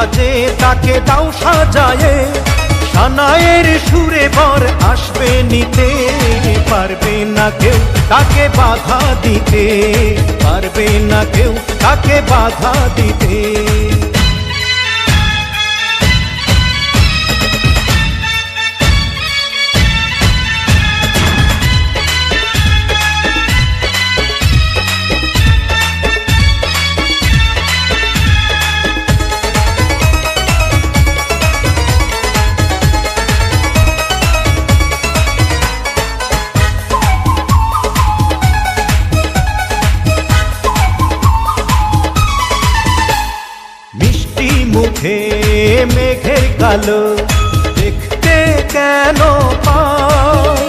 সাজে তাকে দাও সাজায়ে, সানায়ের সুরে বর আসবে নিতে। পারবে না কেউ তাকে বাধা দিতে, পারবে না কেউ তাকে বাধা দিতে। মুখে মেঘের কালো দেখতে কেন পাই,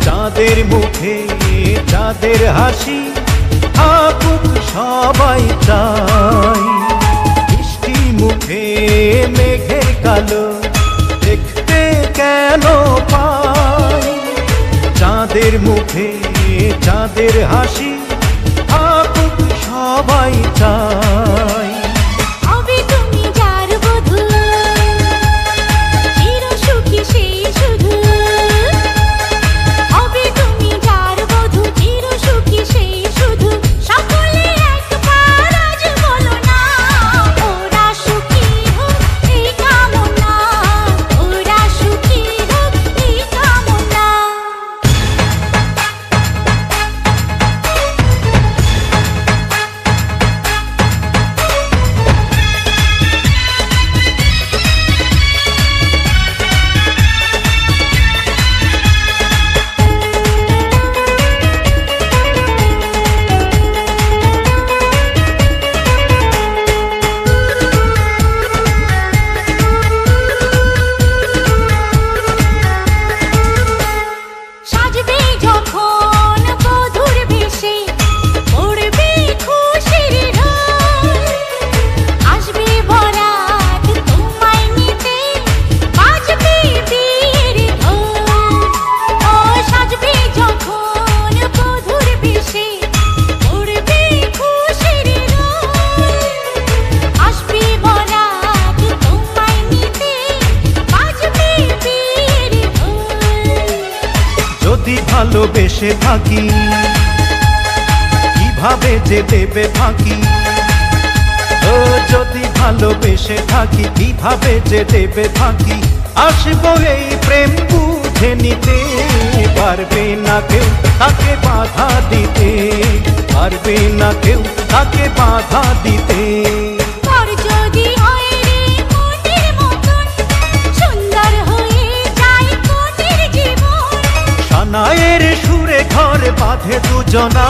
চাঁদের মুখে চাঁদের হাসি থাকুক সবাই চাই। মিষ্টি মুখে মেঘের কালো দেখতে কেন পাই, চাঁদের মুখে চাঁদের হাসি থাকুক সবাই চাই। যদি ভালোবেসে থাকি কিভাবে যে দেবে ফাঁকি, ও যদি ভালোবেসে থাকি কিভাবে যে দেবে ফাঁকি। আসবো এই প্রেম বুঝে নিতে, পারবে না কেউ তাকে বাধা দিতে, পারবে না কেউ তাকে বাধা দিতে। সানায়ের সুরে ঘর বাঁধে দুজনা।